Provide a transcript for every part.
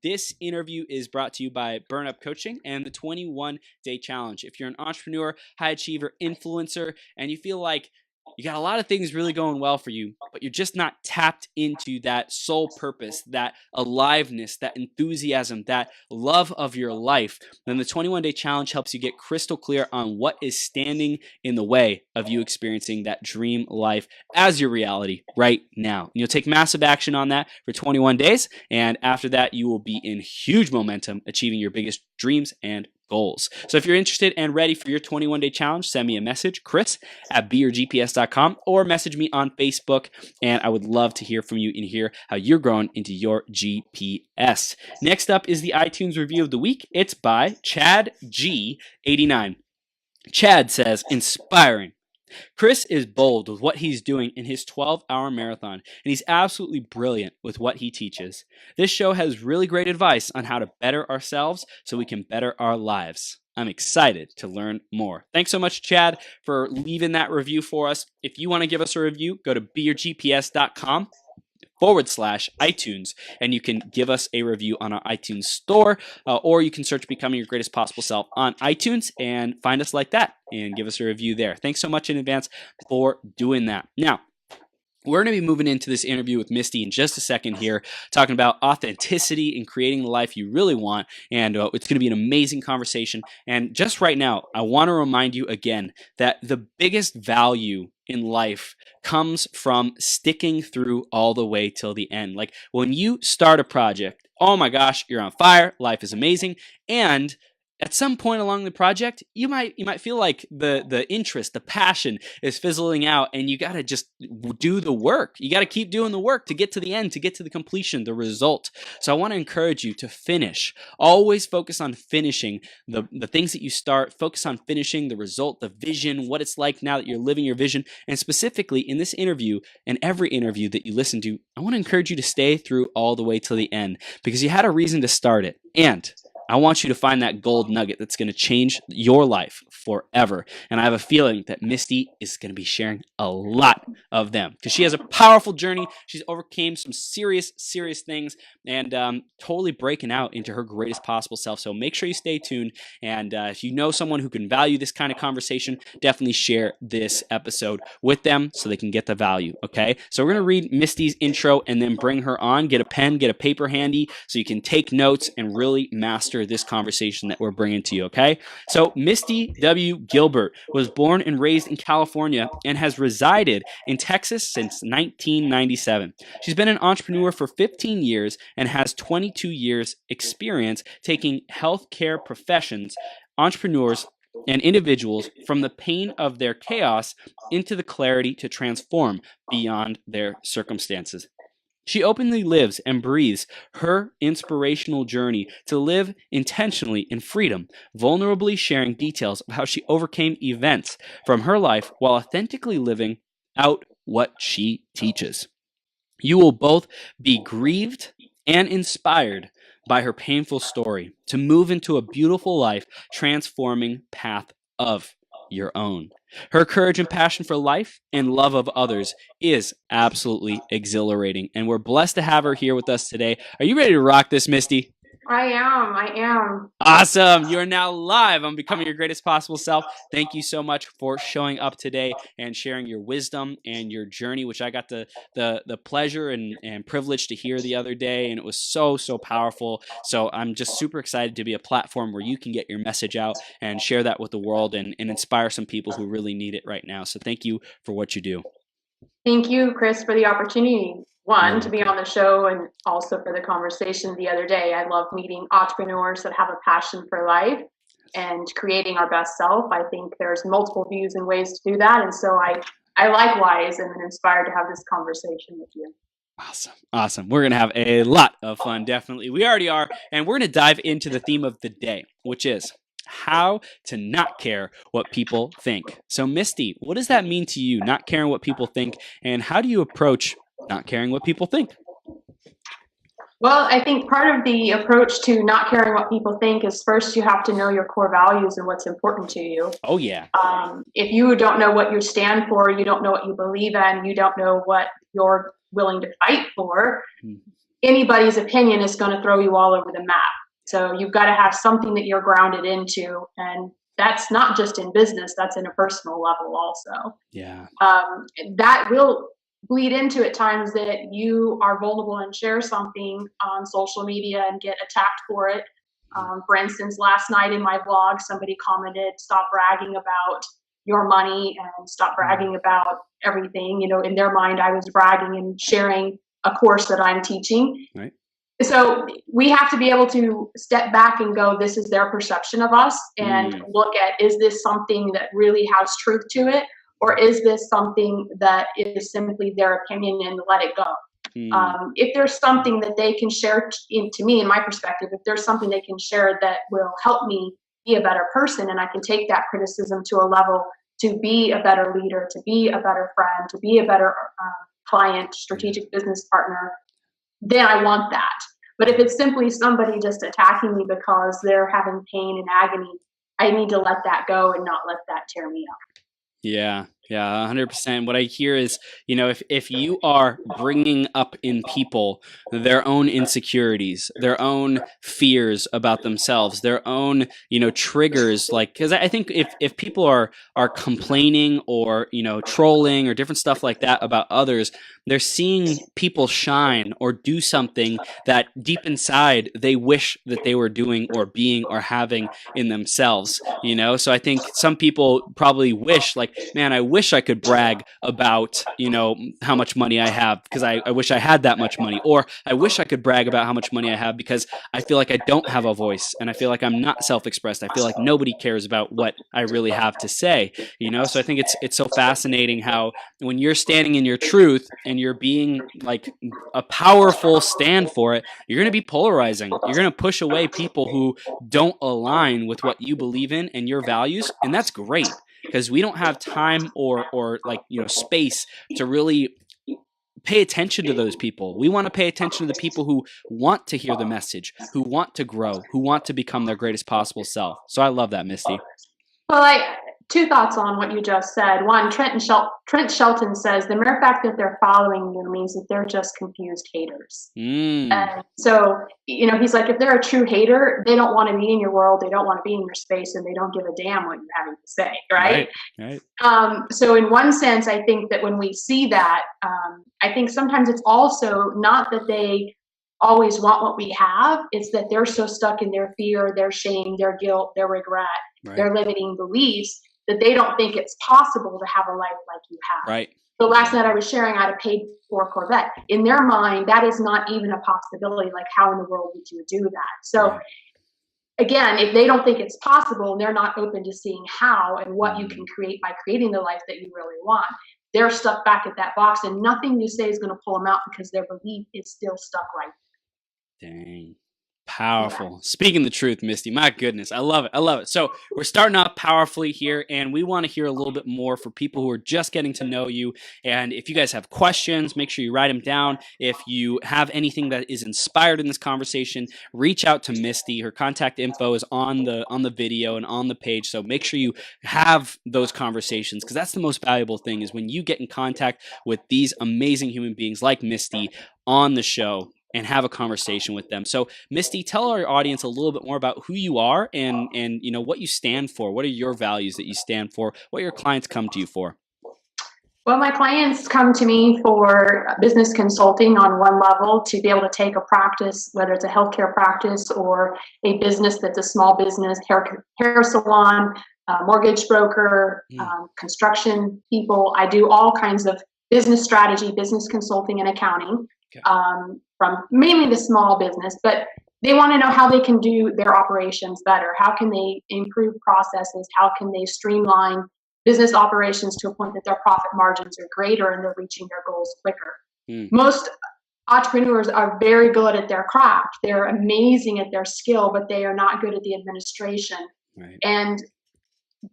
This interview is brought to you by Burn Up Coaching and the 21-Day Challenge. If you're an entrepreneur, high achiever, influencer, and you feel like you got a lot of things really going well for you, but you're just not tapped into that soul purpose, that aliveness, that enthusiasm, that love of your life, then the 21-Day Challenge helps you get crystal clear on what is standing in the way of you experiencing that dream life as your reality right now. And you'll take massive action on that for 21 days, and after that, you will be in huge momentum achieving your biggest dreams and goals. So if you're interested and ready for your 21-day challenge, send me a message, chris@beyourgps.com, or message me on Facebook, and I would love to hear from you and hear how you're growing into your GPS. Next up is the iTunes review of the week. It's by Chad G89. Chad says, inspiring. Chris is bold with what he's doing in his 12-hour marathon, and he's absolutely brilliant with what he teaches. This show has really great advice on how to better ourselves so we can better our lives. I'm excited to learn more. Thanks so much, Chad, for leaving that review for us. If you want to give us a review, go to beyourgps.com/iTunes, and you can give us a review on our iTunes store, or you can search Becoming Your Greatest Possible Self on iTunes and find us like that and give us a review there. Thanks so much in advance for doing that. Now, we're going to be moving into this interview with Misty in just a second here, talking about authenticity and creating the life you really want, and it's going to be an amazing conversation. And just right now, I want to remind you again that the biggest value in life comes from sticking through all the way till the end. Like when you start a project, oh my gosh, you're on fire, life is amazing, and at some point along the project, you might feel like the interest, the passion is fizzling out, and you got to just do the work. You got to keep doing the work to get to the end, to get to the completion, the result. So I want to encourage you to finish. Always focus on finishing the things that you start. Focus on finishing the result, the vision, what it's like now that you're living your vision. And specifically in this interview and every interview that you listen to, I want to encourage you to stay through all the way till the end because you had a reason to start it. And I want you to find that gold nugget that's going to change your life forever. And I have a feeling that Misty is going to be sharing a lot of them because she has a powerful journey. She's overcame some serious things and totally breaking out into her greatest possible self. So make sure you stay tuned. And if you know someone who can value this kind of conversation, definitely share this episode with them so they can get the value. Okay. So we're going to read Misty's intro and then bring her on. Get a pen, get a paper handy so you can take notes and really master this conversation that we're bringing to you, okay? So Misty W. Gilbert was born and raised in California and has resided in Texas since 1997. She's been an entrepreneur for 15 years and has 22 years experience taking healthcare professions, entrepreneurs, and individuals from the pain of their chaos into the clarity to transform beyond their circumstances. She openly lives and breathes her inspirational journey to live intentionally in freedom, vulnerably sharing details of how she overcame events from her life while authentically living out what she teaches. You will both be grieved and inspired by her painful story to move into a beautiful life, transforming path of your own. Her courage and passion for life and love of others is absolutely exhilarating. And we're blessed to have her here with us today. Are you ready to rock this, Misty? I am. Awesome. You are now live on Becoming Your Greatest Possible Self. Thank you so much for showing up today and sharing your wisdom and your journey, which I got the pleasure and privilege to hear the other day. And it was so powerful. So I'm just super excited to be a platform where you can get your message out and share that with the world and inspire some people who really need it right now. So thank you for what you do. Thank you, Chris, for the opportunity. One, to be on the show and also for the conversation the other day. I love meeting entrepreneurs that have a passion for life and creating our best self. I think there's multiple views and ways to do that. And so I likewise am inspired to have this conversation with you. Awesome. We're going to have a lot of fun, definitely. We already are. And we're going to dive into the theme of the day, which is how to not care what people think. So Misty, what does that mean to you, not caring what people think? And how do you approach not caring what people think? Well, I think part of the approach to not caring what people think is first you have to know your core values and what's important to you. Oh, yeah. If you don't know what you stand for, you don't know what you believe in, you don't know what you're willing to fight for, anybody's opinion is going to throw you all over the map. So you've got to have something that you're grounded into, and that's not just in business, that's in a personal level also. Yeah. That will bleed into at times that you are vulnerable and share something on social media and get attacked for it. For instance, last night in my vlog, somebody commented, "Stop bragging about your money and stop bragging about everything." You know, in their mind, I was bragging and sharing a course that I'm teaching. Right. So we have to be able to step back and go, this is their perception of us, and look at, is this something that really has truth to it? Or is this something that is simply their opinion and let it go? If there's something that they can share, to me, in my perspective, if there's something they can share that will help me be a better person, and I can take that criticism to a level to be a better leader, to be a better friend, to be a better client, strategic business partner, then I want that. But if it's simply somebody just attacking me because they're having pain and agony, I need to let that go and not let that tear me up. Yeah, 100%. What I hear is, if you are bringing up in people their own insecurities, their own fears about themselves, their own, triggers, like, because I think if people are complaining or, trolling or different stuff like that about others, they're seeing people shine or do something that deep inside they wish that they were doing or being or having in themselves, So I think some people probably wish, like, man, I wish I could brag about, how much money I have because I wish I had that much money. Or I wish I could brag about how much money I have because I feel like I don't have a voice and I feel like I'm not self-expressed. I feel like nobody cares about what I really have to say, So I think it's so fascinating how when you're standing in your truth and you're being like a powerful stand for it, you're going to be polarizing. You're going to push away people who don't align with what you believe in and your values. And that's great because we don't have time or space to really pay attention to those people. We want to pay attention to the people who want to hear the message, who want to grow, who want to become their greatest possible self. So I love that, Misty. Well, two thoughts on what you just said. One, Trent Shelton says the mere fact that they're following you means that they're just confused haters. And so, he's like, if they're a true hater, they don't want to be in your world, they don't want to be in your space, and they don't give a damn what you're having to say, right? So in one sense, I think that when we see that, I think sometimes it's also not that they always want what we have, it's that they're so stuck in their fear, their shame, their guilt, their regret, their limiting beliefs, that they don't think it's possible to have a life like you have. Right. So last night I was sharing I had a paid for Corvette. In their mind, that is not even a possibility. Like, how in the world would you do that? So again, if they don't think it's possible and they're not open to seeing how and what you can create by creating the life that you really want, they're stuck back at that box, and nothing you say is going to pull them out because their belief is still stuck right there. Dang. Powerful. Speaking the truth, Misty. My goodness. I love it. So we're starting off powerfully here, and we want to hear a little bit more for people who are just getting to know you. And if you guys have questions, make sure you write them down. If you have anything that is inspired in this conversation, reach out to Misty. Her contact info is on the video and on the page. So make sure you have those conversations, because that's the most valuable thing, is when you get in contact with these amazing human beings like Misty on the show and have a conversation with them. So Misty, tell our audience a little bit more about who you are and what you stand for. What are your values that you stand for? What your clients come to you for? Well, my clients come to me for business consulting on one level, to be able to take a practice, whether it's a healthcare practice or a business that's a small business, hair salon, mortgage broker, construction people. I do all kinds of business strategy, business consulting, and accounting. From mainly the small business, but they want to know how they can do their operations better. How can they improve processes? How can they streamline business operations to a point that their profit margins are greater and they're reaching their goals quicker? Most entrepreneurs are very good at their craft. They're amazing at their skill, but they are not good at the administration. And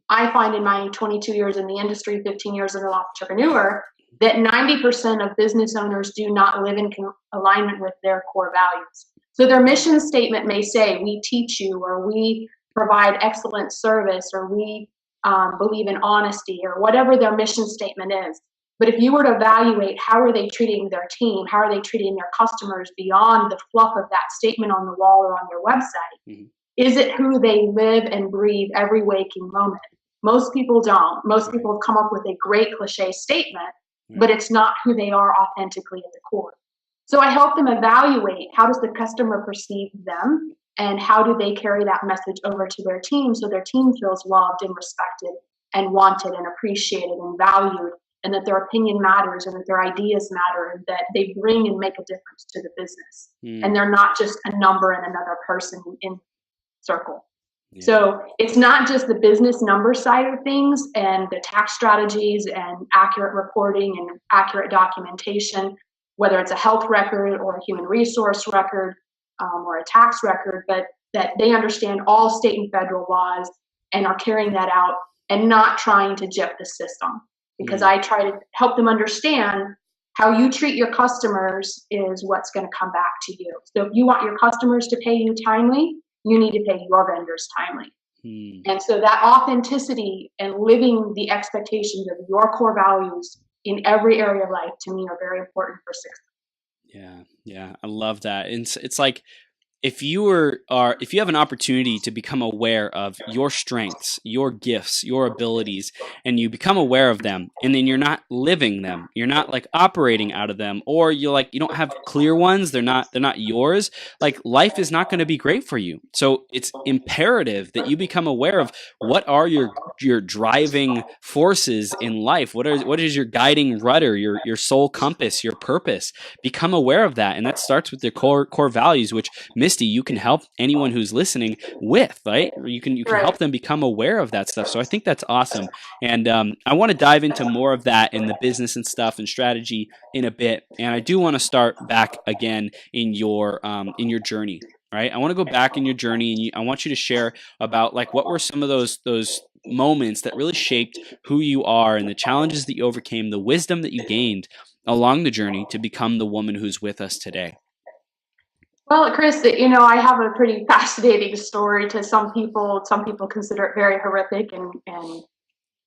I find in my 22 years in the industry, 15 years as an entrepreneur, that 90% of business owners do not live in alignment with their core values. So their mission statement may say, we teach you, or we provide excellent service, or we believe in honesty, or whatever their mission statement is. But if you were to evaluate how are they treating their team, how are they treating their customers beyond the fluff of that statement on the wall or on their website, Mm-hmm. is it who they live and breathe every waking moment? Most people don't. Most people have come up with a great cliche statement, but it's not who they are authentically at the core. So I help them evaluate, how does the customer perceive them, and how do they carry that message over to their team so their team feels loved and respected and wanted and appreciated and valued, and that their opinion matters and that their ideas matter and that they bring and make a difference to the business. And they're not just a number and another person in circle. Yeah. So it's not just the business number side of things and the tax strategies and accurate reporting and accurate documentation, whether it's a health record or a human resource record or a tax record, but that they understand all state and federal laws and are carrying that out and not trying to gyp the system. Because I try to help them understand how you treat your customers is what's going to come back to you. So if you want your customers to pay you timely, you need to pay your vendors timely. And so that authenticity and living the expectations of your core values in every area of life, to me, are very important for success. Yeah, I love that. It's like, if you have an opportunity to become aware of your strengths, your gifts, your abilities, and you become aware of them, and then you're not living them, you're not like operating out of them, or you don't have clear ones, they're not yours, like life is not going to be great for you. So it's imperative that you become aware of what are your driving forces in life. What is your guiding rudder, your soul compass, your purpose? Become aware of that, and that starts with the core values, which Misty, you can help anyone who's listening with, right? You can help them become aware of that stuff. So I think that's awesome. And I want to dive into more of that in the business and stuff and strategy in a bit. And I do want to start back again in your journey, right? I want to go back in your journey, and I want you to share about like what were some of those moments that really shaped who you are and the challenges that you overcame, the wisdom that you gained along the journey to become the woman who's with us today. Well, Chris, I have a pretty fascinating story. To some people consider it very horrific and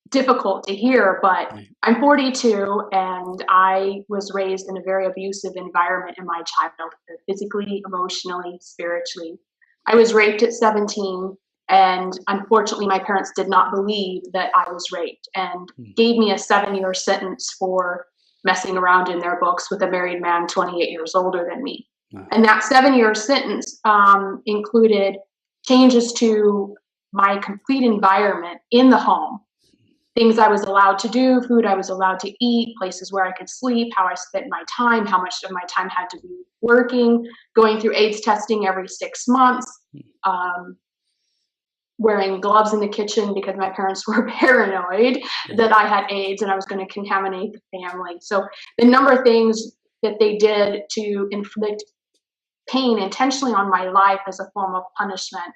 difficult to hear, but I'm 42 and I was raised in a very abusive environment in my childhood, physically, emotionally, spiritually. I was raped at 17, and unfortunately my parents did not believe that I was raped and gave me a 7-year sentence for messing around in their books with a married man 28 years older than me. And that 7-year sentence included changes to my complete environment in the home. Things I was allowed to do, food I was allowed to eat, places where I could sleep, how I spent my time, how much of my time had to be working, going through AIDS testing every 6 months, wearing gloves in the kitchen because my parents were paranoid that I had AIDS and I was going to contaminate the family. So the number of things that they did to inflict pain intentionally on my life as a form of punishment,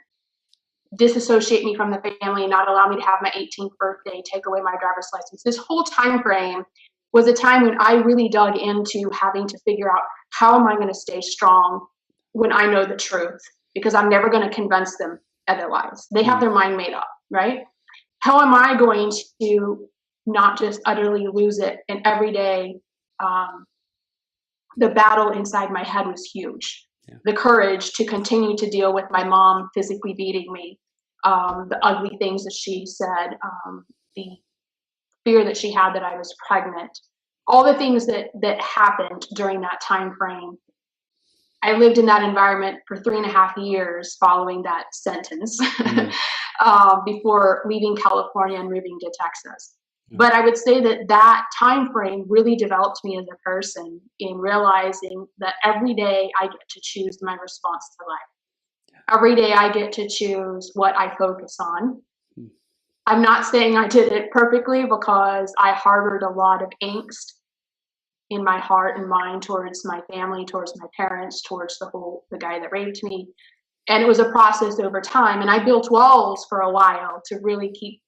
disassociate me from the family, not allow me to have my 18th birthday, take away my driver's license. This whole time frame was a time when I really dug into having to figure out, how am I going to stay strong when I know the truth? Because I'm never going to convince them otherwise. They have their mind made up, right? How am I going to not just utterly lose it? And every day, the battle inside my head was huge. The courage to continue to deal with my mom physically beating me, the ugly things that she said, the fear that she had that I was pregnant, all the things that happened during that time frame. I lived in that environment for 3.5 years following that sentence before leaving California and moving to Texas. But I would say that time frame really developed me as a person in realizing that every day I get to choose my response to life. Every day I get to choose what I focus on. I'm not saying I did it perfectly, because I harbored a lot of angst in my heart and mind towards my family, towards my parents, towards the guy that raped me. And it was a process over time. And I built walls for a while to really keep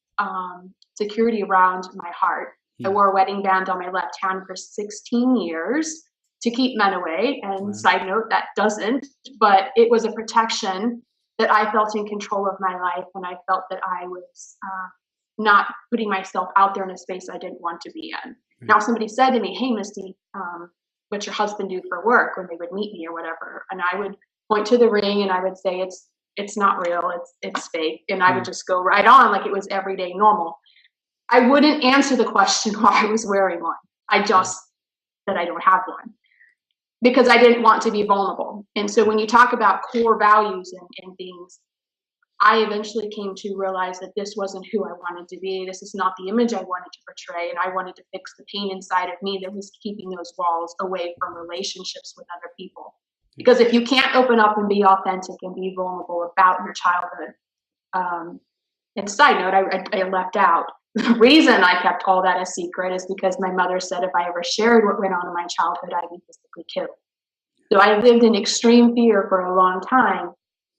security around my heart. I wore a wedding band on my left hand for 16 years to keep men away. And side note, that doesn't, but it was a protection that I felt in control of my life. And I felt that I was not putting myself out there in a space I didn't want to be in. Now, somebody said to me, hey, Misty, what's your husband do for work, when they would meet me or whatever? And I would point to the ring and I would say, it's not real, it's fake. And I would just go right on like it was everyday normal. I wouldn't answer the question why I was wearing one. I just said I don't have one, because I didn't want to be vulnerable. And so when you talk about core values and things, I eventually came to realize that this wasn't who I wanted to be. This is not the image I wanted to portray. And I wanted to fix the pain inside of me that was keeping those walls away from relationships with other people. Because if you can't open up and be authentic and be vulnerable about your childhood, and side note, I left out, the reason I kept all that a secret is because my mother said if I ever shared what went on in my childhood, I'd be physically killed. So I lived in extreme fear for a long time.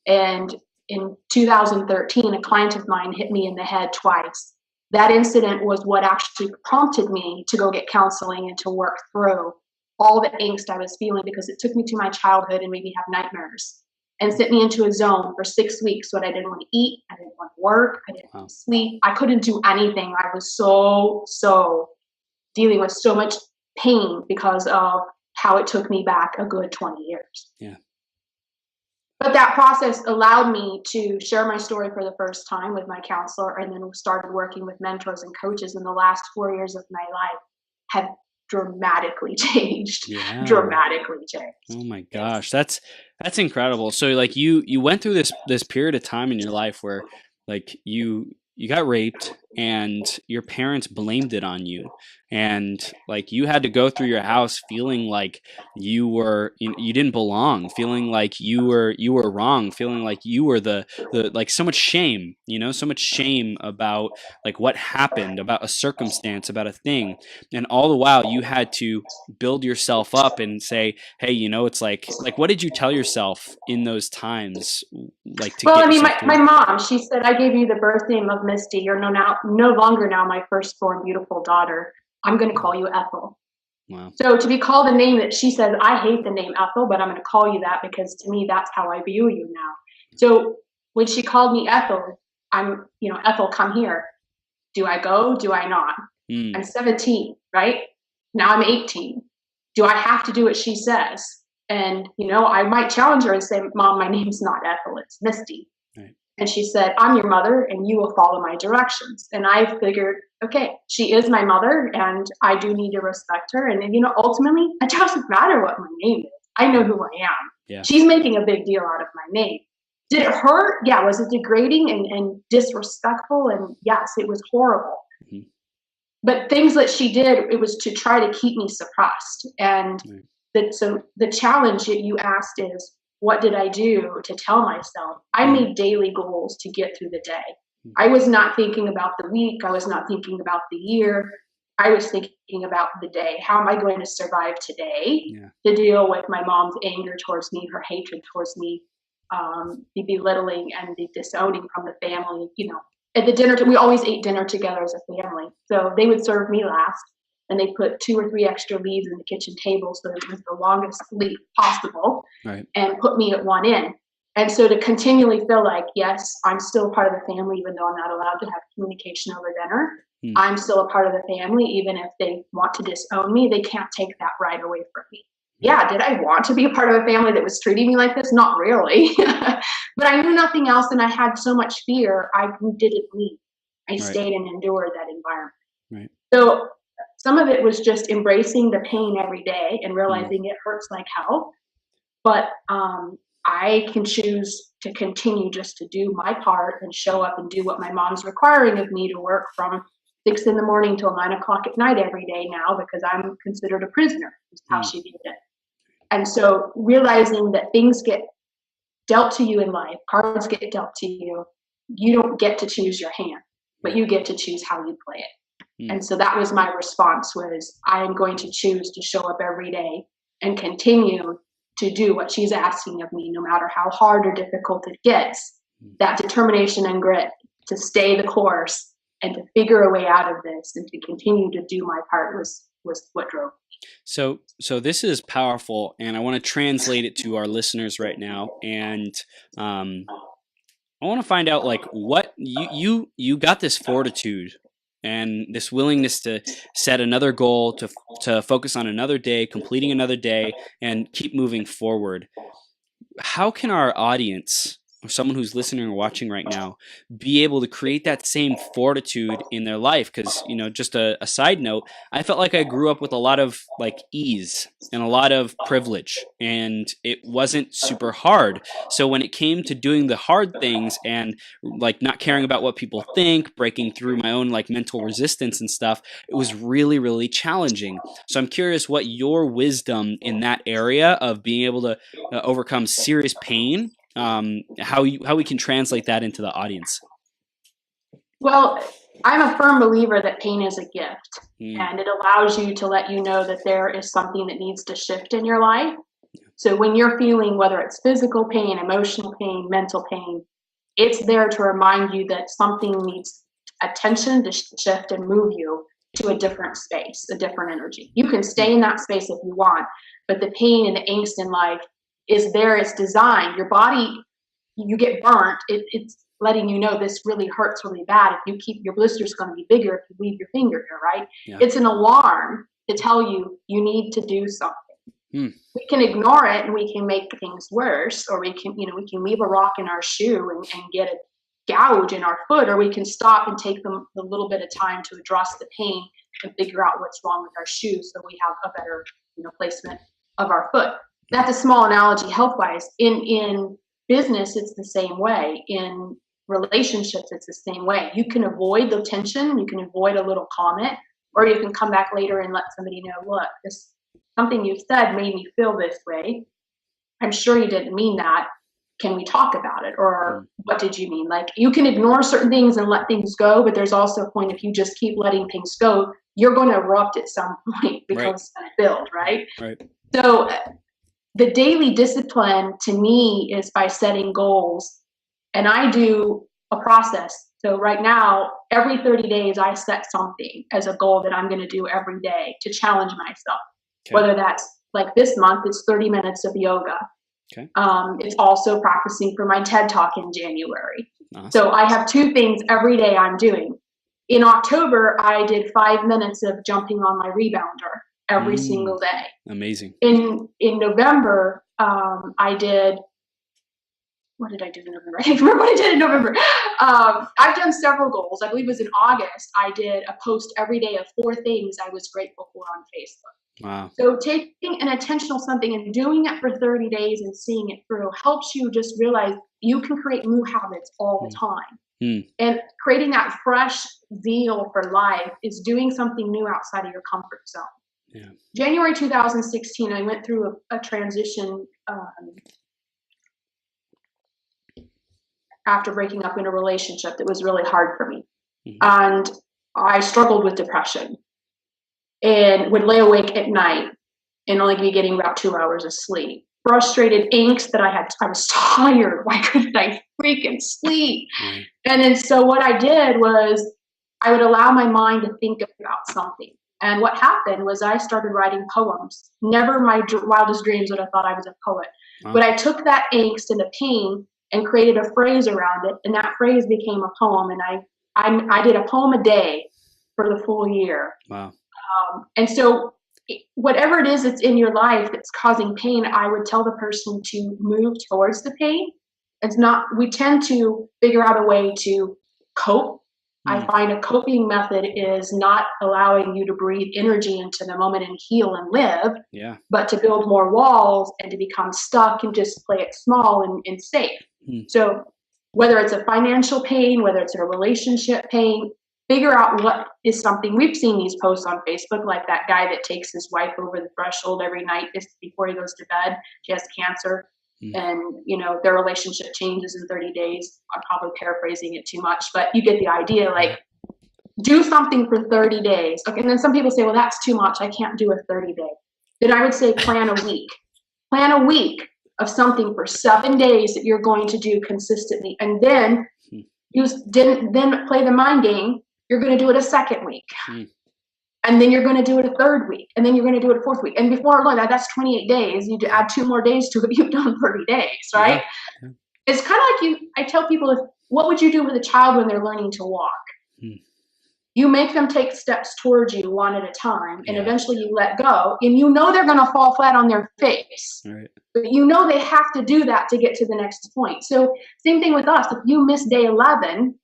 And in 2013, a client of mine hit me in the head twice. That incident was what actually prompted me to go get counseling and to work through all the angst I was feeling, because it took me to my childhood and made me have nightmares and sent me into a zone for 6 weeks when I didn't want to eat, I didn't want to work, I didn't want to sleep, I couldn't do anything. I was so dealing with so much pain because of how it took me back a good 20 years. Yeah. But that process allowed me to share my story for the first time with my counselor, and then started working with mentors and coaches. In the last 4 years of my life have dramatically changed. Yeah. Dramatically changed. Oh my gosh, that's incredible. So like you went through this period of time in your life where like you got raped and your parents blamed it on you, and like you had to go through your house feeling like you didn't belong, feeling like you were wrong, feeling like you were the like so much shame, so much shame about like what happened, about a circumstance, about a thing. And all the while you had to build yourself up and say, hey, it's like what did you tell yourself in those times, like to well, get I mean, yourself my mom, she said, I gave you the birth name of Misty. You're no longer now my firstborn beautiful daughter. I'm going to call you Ethel. Wow. So to be called a name that she says, I hate the name Ethel, but I'm going to call you that because to me, that's how I view you now. So when she called me Ethel, I'm, Ethel, come here. Do I go? Do I not? I'm 17, right? Now I'm 18. Do I have to do what she says? And, I might challenge her and say, Mom, my name's not Ethel, it's Misty. Right. And she said, I'm your mother and you will follow my directions. And I figured, okay, she is my mother and I do need to respect her. And, ultimately, it doesn't matter what my name is. I know who I am. Yeah. She's making a big deal out of my name. Did it hurt? Yeah. Was it degrading and disrespectful? And yes, it was horrible. Mm-hmm. But things that she did, it was to try to keep me suppressed. And so the challenge that you asked is, what did I do to tell myself? I made daily goals to get through the day. I was not thinking about the week. I was not thinking about the year. I was thinking about the day. How am I going to survive today to deal with my mom's anger towards me, her hatred towards me, the belittling and the disowning from the family. At the dinner, we always ate dinner together as a family. So they would serve me last, and they put 2 or 3 extra leaves in the kitchen table so that it was the longest leaf possible, and put me at one end. And so to continually feel like, yes, I'm still part of the family, even though I'm not allowed to have communication over dinner. I'm still a part of the family, even if they want to disown me, they can't take that right away from me. Yeah, did I want to be a part of a family that was treating me like this? Not really. But I knew nothing else, and I had so much fear, I didn't leave. I stayed and endured that environment. Right. So some of it was just embracing the pain every day and realizing it hurts like hell. But I can choose to continue just to do my part and show up and do what my mom's requiring of me, to work from 6 a.m. till 9 o'clock at night every day now, because I'm considered a prisoner, is how she viewed it. And so realizing that things get dealt to you in life, cards get dealt to you, you don't get to choose your hand, but you get to choose how you play it. And so that was my response, was I am going to choose to show up every day and continue to do what she's asking of me, no matter how hard or difficult it gets. That determination and grit to stay the course and to figure a way out of this and to continue to do my part was what drove me. So this is powerful, and I want to translate it to our listeners right now. And I want to find out, like, what you got this fortitude and this willingness to set another goal, to focus on another day, completing another day, and keep moving forward. How can our audience, or someone who's listening or watching right now, be able to create that same fortitude in their life? Because, just a side note, I felt like I grew up with a lot of ease and a lot of privilege, and it wasn't super hard. So when it came to doing the hard things and not caring about what people think, breaking through my own mental resistance and stuff, it was really, really challenging. So I'm curious what your wisdom in that area of being able to overcome serious pain, how we can translate that into the audience. Well, I'm a firm believer that pain is a gift, and it allows you to let you know that there is something that needs to shift in your life. So when you're feeling, whether it's physical pain, emotional pain, mental pain, it's there to remind you that something needs attention to shift and move you to a different space, a different energy. You can stay in that space if you want, but the pain and the angst in life is there. It's designed. Your body, you get burnt. It's letting you know this really hurts really bad. If you keep, your blister's going to be bigger if you leave your finger here, right? Yeah. It's an alarm to tell you you need to do something. We can ignore it and we can make things worse, or we can leave a rock in our shoe and get a gouge in our foot, or we can stop and take the little bit of time to address the pain and figure out what's wrong with our shoe so we have a better placement of our foot. That's a small analogy health-wise. In business, it's the same way. In relationships, it's the same way. You can avoid the tension, you can avoid a little comment, or you can come back later and let somebody know, look, this something you said made me feel this way. I'm sure you didn't mean that. Can we talk about it? Or what did you mean? You can ignore certain things and let things go, but there's also a point if you just keep letting things go, you're going to erupt at some point because it's going to build, right? So the daily discipline to me is by setting goals, and I do a process. So right now, every 30 days, I set something as a goal that I'm going to do every day to challenge myself. Okay. Whether that's this month, it's 30 minutes of yoga. Okay. It's also practicing for my TED Talk in January. Awesome. So I have 2 things every day I'm doing. In October, I did 5 minutes of jumping on my rebounder every single day. Amazing. In November, I did, what did I do in November? I can't remember what I did in November. I've done several goals. I believe it was in August. I did a post every day of 4 things I was grateful for on Facebook. Wow. So taking an intentional something and doing it for 30 days and seeing it through helps you just realize you can create new habits all the time. And creating that fresh zeal for life is doing something new outside of your comfort zone. Yeah. January 2016, I went through a transition after breaking up in a relationship that was really hard for me. And I struggled with depression and would lay awake at night and only be getting about 2 hours of sleep. Frustrated, angst that I was tired. Why couldn't I freaking sleep? And then so what I did was I would allow my mind to think about something. And what happened was I started writing poems. Never in my wildest dreams would have thought I was a poet. Wow. But I took that angst and the pain and created a phrase around it. And that phrase became a poem. And I did a poem a day for the full year. Wow. And so whatever it is that's in your life that's causing pain, I would tell the person to move towards the pain. We tend to figure out a way to cope. I find a coping method is not allowing you to breathe energy into the moment and heal and live, but to build more walls and to become stuck and just play it small and safe. So whether it's a financial pain, whether it's a relationship pain, figure out what is something. We've seen these posts on Facebook, like that guy that takes his wife over the threshold every night before he goes to bed. She has cancer. And, their relationship changes in 30 days. I'm probably paraphrasing it too much, but you get the idea. Do something for 30 days. Okay. And then some people say, well, that's too much. I can't do a 30-day. Then I would say plan a week. Plan a week of something for 7 days that you're going to do consistently. And then then play the mind game. You're going to do it a second week. And then you're going to do it a third week. And then you're going to do it a fourth week. And before long, that's 28 days. You add 2 more days to it, you've done 30 days, right? Yeah. It's kind of like I tell people, what would you do with a child when they're learning to walk? You make them take steps towards you one at a time, and Yeah. eventually you let go, and you know they're going to fall flat on their face. Right. But you know they have to do that to get to the next point. So same thing with us. If you miss day 11,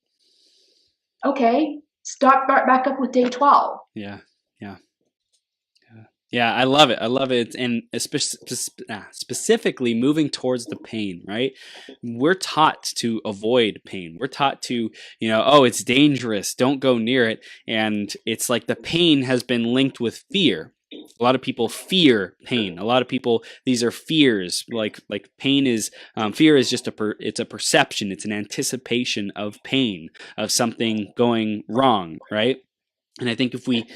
okay, start back up with day 12. Yeah. Yeah. Yeah, I love it. I love it. And specifically moving towards the pain, right? We're taught to avoid pain. We're taught to, oh, it's dangerous. Don't go near it. And it's like the pain has been linked with fear. A lot of people fear pain. A lot of people, these are fears. Like pain is, fear is just it's a perception. It's an anticipation of pain, of something going wrong, right? And I think if we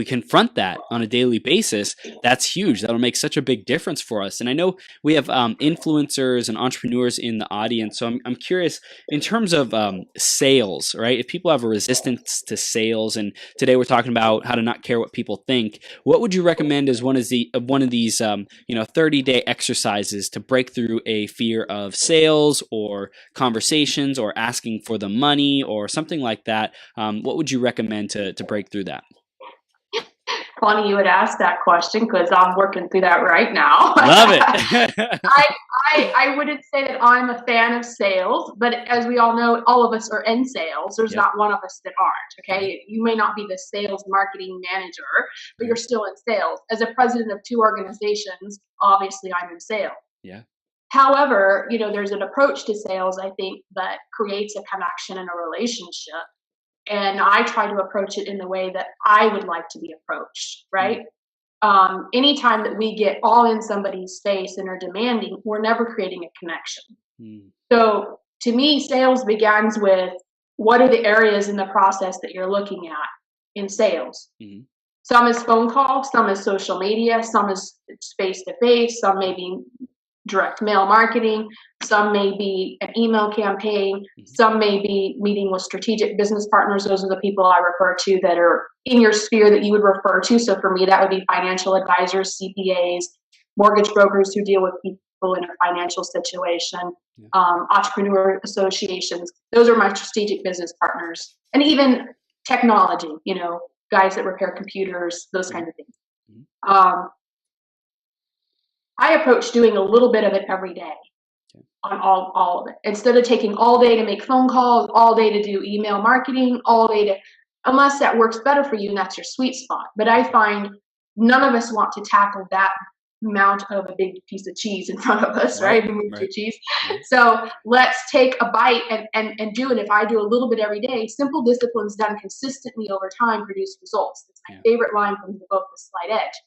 confront that on a daily basis, that's huge. That'll make such a big difference for us. And I know we have influencers and entrepreneurs in the audience. So I'm curious in terms of sales, right? If people have a resistance to sales, and today we're talking about how to not care what people think, what would you recommend as one of these 30-day exercises to break through a fear of sales or conversations or asking for the money or something like that? What would you recommend to break through that? Funny you would ask that question because I'm working through that right now. Love it. I wouldn't say that I'm a fan of sales, but as we all know, all of us are in sales. There's not one of us that aren't. Okay, you may not be the sales marketing manager, but you're still in sales. As a president of 2 organizations, obviously I'm in sales. Yeah. However, there's an approach to sales, I think, that creates a connection in a relationship. And I try to approach it in the way that I would like to be approached, right? Anytime that we get all in somebody's face and are demanding, we're never creating a connection. So to me, sales begins with what are the areas in the process that you're looking at in sales? Some is phone call, some is social media, some is face-to-face, some may be direct mail marketing, some may be an email campaign, some may be meeting with strategic business partners. Those are the people I refer to that are in your sphere that you would refer to. So for me, that would be financial advisors, CPAs, mortgage brokers who deal with people in a financial situation, entrepreneur associations. Those are my strategic business partners. And even technology, guys that repair computers, those kinds of things. I approach doing a little bit of it every day on all of it. Instead of taking all day to make phone calls, all day to do email marketing, all day to, unless that works better for you and that's your sweet spot. But I find none of us want to tackle that amount of a big piece of cheese in front of us, right? Cheese. So let's take a bite and do it. If I do a little bit every day, simple disciplines done consistently over time produce results. That's my favorite line from the book, The Slight Edge.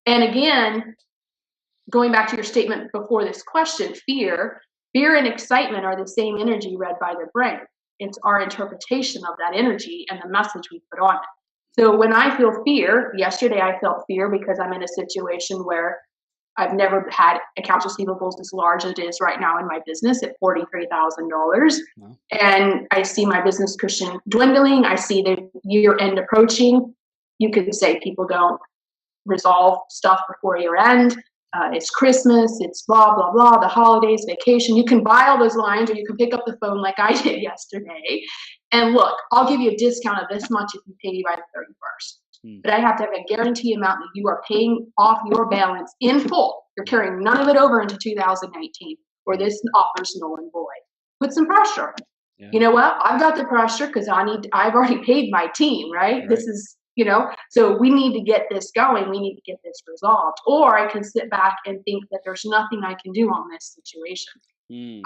And again, going back to your statement before this question, fear and excitement are the same energy read by the brain. It's our interpretation of that energy and the message we put on it. So when I feel fear, yesterday I felt fear because I'm in a situation where I've never had accounts receivables as large as it is right now in my business at $43,000. And I see my business cushion dwindling. I see the year end approaching. You could say people don't resolve stuff before year end. It's Christmas, it's blah, blah, blah, the holidays, vacation. You can buy all those lines or you can pick up the phone like I did yesterday. And look, I'll give you a discount of this much if you pay me by the 31st. But I have to have a guarantee amount that you are paying off your balance in full. You're carrying none of it over into 2019 or this offer's null and void. Put some pressure. You know what? I've got the pressure because I've already paid my team, right? This is, so we need to get this going. We need to get this resolved. Or I can sit back and think that there's nothing I can do on this situation.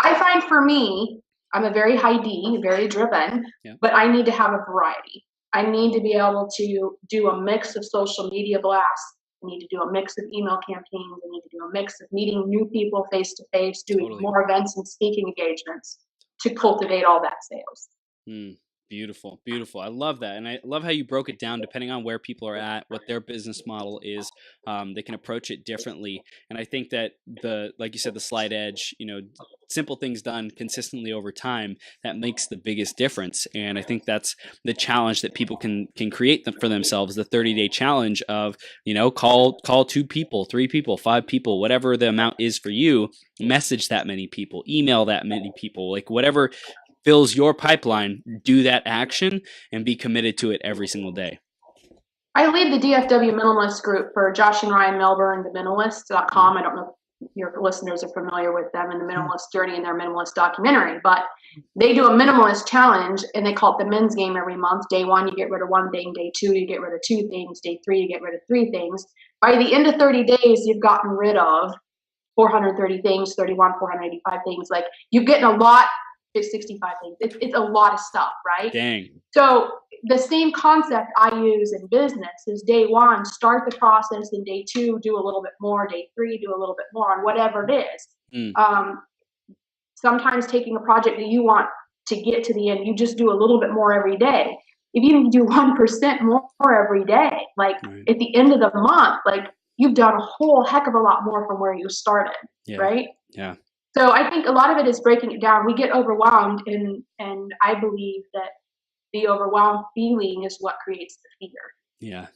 I find for me, I'm a very high D, very driven, but I need to have a variety. I need to be able to do a mix of social media blasts. I need to do a mix of email campaigns. I need to do a mix of meeting new people face to face, doing more events and speaking engagements to cultivate all that sales. Beautiful, beautiful. I love that. And I love how you broke it down depending on where people are at, what their business model is. They can approach it differently. And I think that like you said, the slight edge, simple things done consistently over time, that makes the biggest difference. And I think that's the challenge that people can create for themselves, the 30-day challenge of, call 2 people, 3 people, 5 people, whatever the amount is for you, message that many people, email that many people, like whatever fills your pipeline, do that action and be committed to it every single day. I lead the DFW minimalist group for Josh and Ryan Melbourne, the minimalist.com. I don't know if your listeners are familiar with them and the minimalist journey in their minimalist documentary, but they do a minimalist challenge and they call it the men's game every month. Day 1, you get rid of 1 thing. Day 2, you get rid of 2 things. Day 3, you get rid of 3 things. By the end of 30 days, you've gotten rid of 430 things, 485 things. Like, you're getting a lot. It's 65 things. It's a lot of stuff, right? Dang. So the same concept I use in business is day 1, start the process, and day 2, do a little bit more. Day 3, do a little bit more on whatever it is. Sometimes taking a project that you want to get to the end, you just do a little bit more every day. If you can do 1% more every day, like at the end of the month, like you've done a whole heck of a lot more from where you started, right? Yeah. So I think a lot of it is breaking it down. We get overwhelmed, and I believe that the overwhelmed feeling is what creates the fear.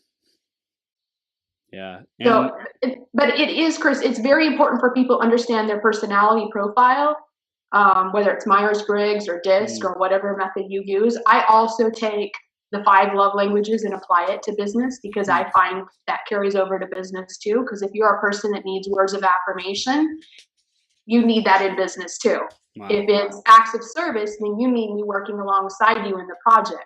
Yeah. So, but it is, Chris, it's very important for people to understand their personality profile, whether it's Myers-Briggs or DISC or whatever method you use. I also take the 5 love languages and apply it to business because I find that carries over to business too. Because if you're a person that needs words of affirmation, you need that in business too. Wow. If it's acts of service, then you need me working alongside you in the project.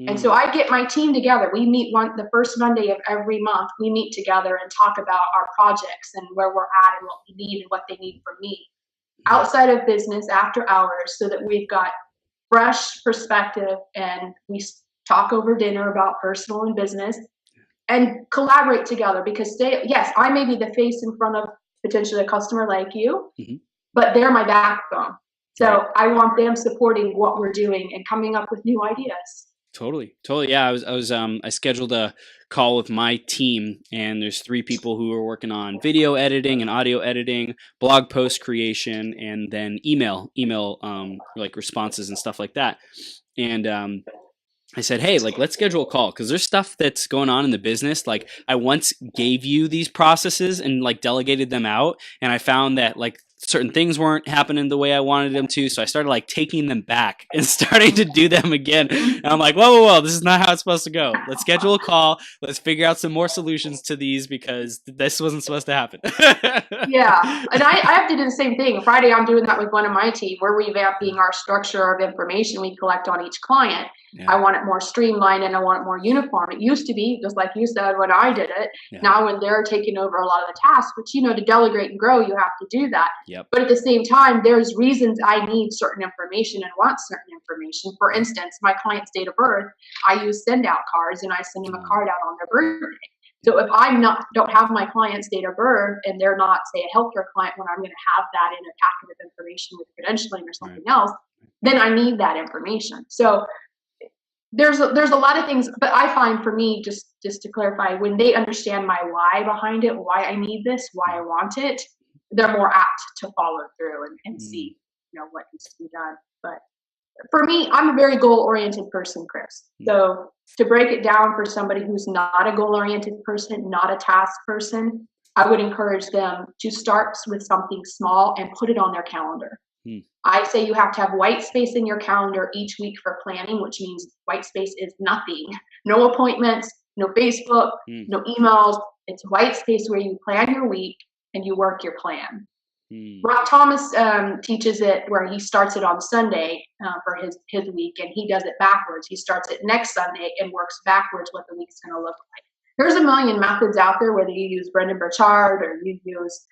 And so I get my team together. We meet the first Monday of every month. We meet together and talk about our projects and where we're at and what we need and what they need from me outside of business after hours, so that we've got fresh perspective and we talk over dinner about personal and business and collaborate together. Because yes, I may be the face in front of potentially a customer like you, but they're my backbone. So I want them supporting what we're doing and coming up with new ideas. Totally. Yeah, I scheduled a call with my team, and there's 3 people who are working on video editing and audio editing, blog post creation, and then email like responses and stuff like that. And I said, hey, like, let's schedule a call because there's stuff that's going on in the business. Like, I once gave you these processes and like delegated them out, and I found that like certain things weren't happening the way I wanted them to. So I started like taking them back and starting to do them again. And I'm like, whoa, this is not how it's supposed to go. Let's schedule a call. Let's figure out some more solutions to these because this wasn't supposed to happen. Yeah. And I have to do the same thing. Friday, I'm doing that with one of my team. We're revamping our structure of information we collect on each client. Yeah. I want it more streamlined and I want it more uniform. It used to be, just like you said, when I did it. Yeah. Now when they're taking over a lot of the tasks, which, to delegate and grow, you have to do that. Yep. But at the same time, there's reasons I need certain information and want certain information. For instance, my client's date of birth, I use send out cards and I send them a card out on their birthday. So if don't have my client's date of birth and they're not, say, a healthcare client, when I'm going to have that in a packet of information with credentialing or something else, then I need that information. So there's a lot of things, but I find for me, just to clarify, when they understand my why behind it, why I need this, why I want it, they're more apt to follow through and see, what needs to be done. But for me, I'm a very goal-oriented person, Chris. So to break it down for somebody who's not a goal-oriented person, not a task person, I would encourage them to start with something small and put it on their calendar. I say you have to have white space in your calendar each week for planning, which means white space is nothing. No appointments, no Facebook, no emails. It's white space where you plan your week and you work your plan. Rob Thomas teaches it where he starts it on Sunday for his week, and he does it backwards. He starts it next Sunday and works backwards what the week's going to look like. There's a million methods out there, whether you use Brendan Burchard or you use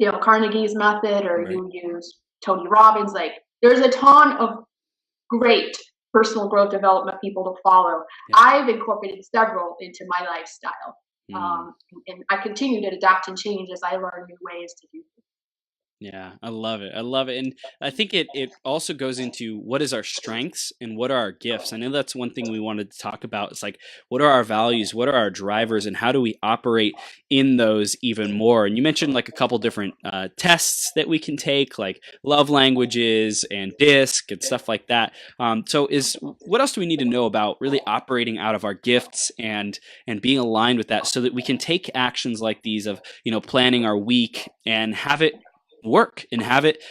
Dale Carnegie's method or you use Tony Robbins. Like, there's a ton of great personal growth development people to follow. Yeah. I've incorporated several into my lifestyle. And I continue to adapt and change as I learn new ways to do things. Yeah, I love it. And I think it also goes into what is our strengths and what are our gifts. I know that's one thing we wanted to talk about. It's like, what are our values? What are our drivers? And how do we operate in those even more? And you mentioned like a couple different tests that we can take, like love languages and DISC and stuff like that. So what else do we need to know about really operating out of our gifts and being aligned with that so that we can take actions like these of, planning our week and have it work and have it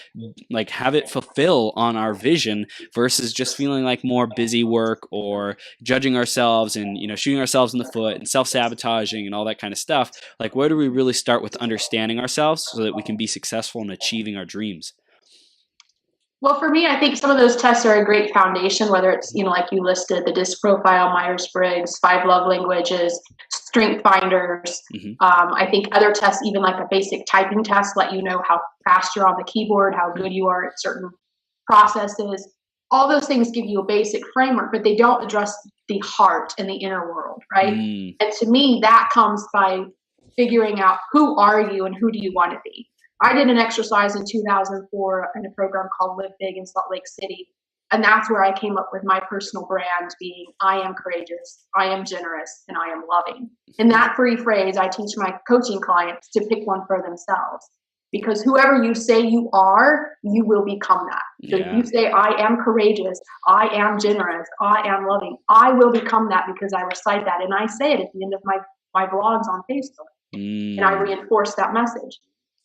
fulfill on our vision versus just feeling like more busy work or judging ourselves and, shooting ourselves in the foot and self-sabotaging and all that kind of stuff. Like, where do we really start with understanding ourselves so that we can be successful in achieving our dreams? Well, for me, I think some of those tests are a great foundation, whether it's, like you listed, the DISC profile, Myers-Briggs, 5 love languages, strength finders. I think other tests, even like a basic typing test, let you know how fast you're on the keyboard, how good you are at certain processes. All those things give you a basic framework, but they don't address the heart and the inner world, right? And to me, that comes by figuring out who are you and who do you want to be. I did an exercise in 2004 in a program called Live Big in Salt Lake City. And that's where I came up with my personal brand being, I am courageous, I am generous, and I am loving. In that 3 phrase, I teach my coaching clients to pick one for themselves. Because whoever you say you are, you will become that. So if you say, I am courageous, I am generous, I am loving, I will become that because I recite that. And I say it at the end of my blogs on Facebook. And I reinforce that message.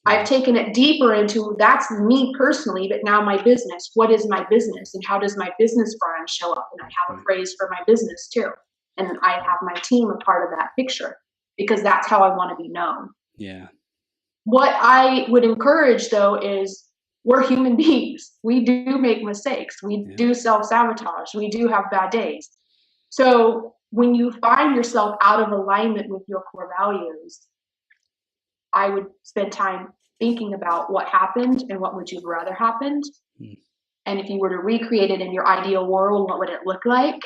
I've taken it deeper into that's me personally, but now my business. What is my business and how does my business brand show up? And I have a phrase for my business too. And I have my team a part of that picture because that's how I want to be known. Yeah. What I would encourage though is we're human beings. We do make mistakes. We do self-sabotage. We do have bad days. So when you find yourself out of alignment with your core values, I would spend time thinking about what happened and what would you rather happened. And if you were to recreate it in your ideal world, what would it look like?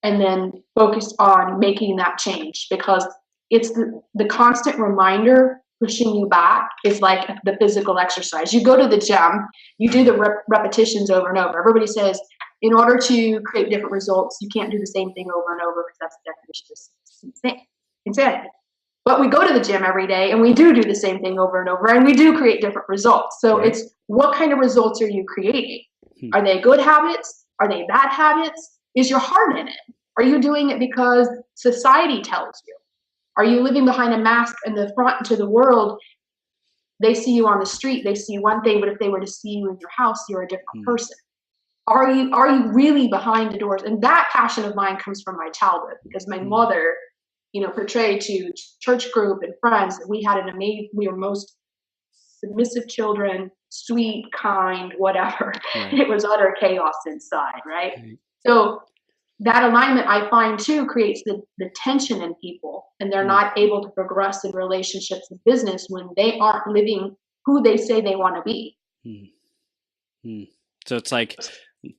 And then focus on making that change because it's the constant reminder pushing you back is like the physical exercise. You go to the gym, you do the repetitions over and over. Everybody says, in order to create different results, you can't do the same thing over and over because that's the definition of insanity. But we go to the gym every day and we do the same thing over and over and we do create different results. So it's what kind of results are you creating? Are they good habits? Are they bad habits? Is your heart in it? Are you doing it because society tells you? Are you living behind a mask in the front to the world? They see you on the street, they see one thing, but if they were to see you in your house, you're a different person. Are you really behind the doors? And that passion of mine comes from my childhood because my mother, portrayed to church group and friends that we had we were most submissive children, sweet, kind, whatever. Right. It was utter chaos inside, right? So that alignment, I find too, creates the tension in people, and they're not able to progress in relationships and business when they aren't living who they say they want to be. So it's like,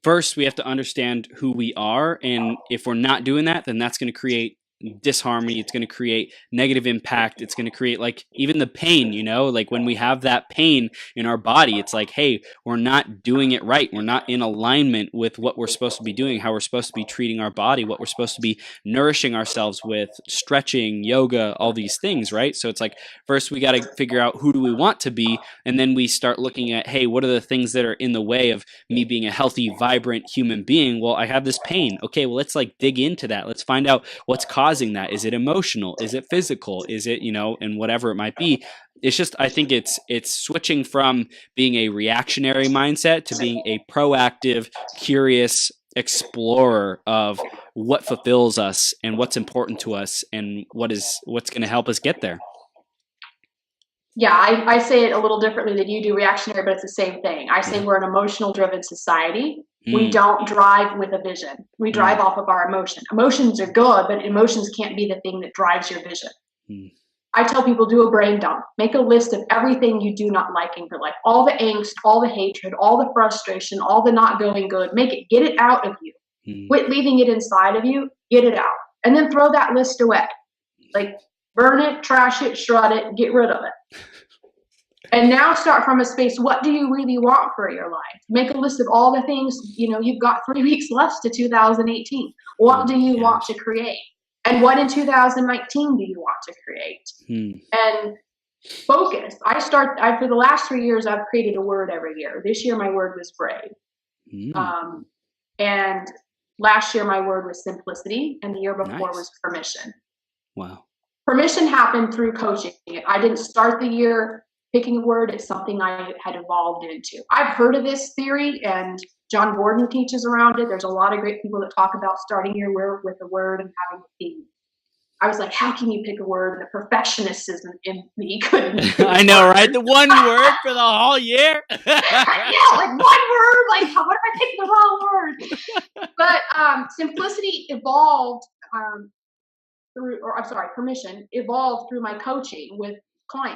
first we have to understand who we are, and if we're not doing that, then that's going to create disharmony. It's going to create negative impact. It's going to create like even the pain, like when we have that pain in our body, it's like, hey, we're not doing it right. We're not in alignment with what we're supposed to be doing, how we're supposed to be treating our body, what we're supposed to be nourishing ourselves with, stretching, yoga, all these things, right? So it's like, first we got to figure out who do we want to be, and then we start looking at, hey, what are the things that are in the way of me being a healthy, vibrant human being? Well, I have this pain. Okay, well, let's like dig into that. Let's find out what's causing that. Is it emotional? Is it physical? Is it, and whatever it might be. It's just, I think it's switching from being a reactionary mindset to being a proactive, curious explorer of what fulfills us and what's important to us and what's going to help us get there. Yeah, I say it a little differently than you do, reactionary, but it's the same thing. I say we're an emotional driven society. We don't drive with a vision. We drive off of our emotion. Emotions are good, but emotions can't be the thing that drives your vision. I tell people, do a brain dump. Make a list of everything you do not like in your life. All the angst, all the hatred, all the frustration, all the not going good. Get it out of you. Quit leaving it inside of you. Get it out. And then throw that list away. Like, burn it, trash it, shred it, get rid of it. And now start from a space, what do you really want for your life? Make a list of all the things, you've got 3 weeks left to 2018. What do you want to create? And what in 2019 do you want to create? And focus. For the last 3 years, I've created a word every year. This year, my word was brave. And last year, my word was simplicity. And the year before was permission. Wow. Permission happened through coaching. I didn't start the year picking a word is something I had evolved into. I've heard of this theory, and John Gordon teaches around it. There's a lot of great people that talk about starting your word with a word and having a theme. I was like, how can you pick a word? And the perfectionism in me couldn't. I know, right? The one word for the whole year. Yeah, like one word. Like, what if I pick the wrong word? But simplicity evolved permission evolved through my coaching with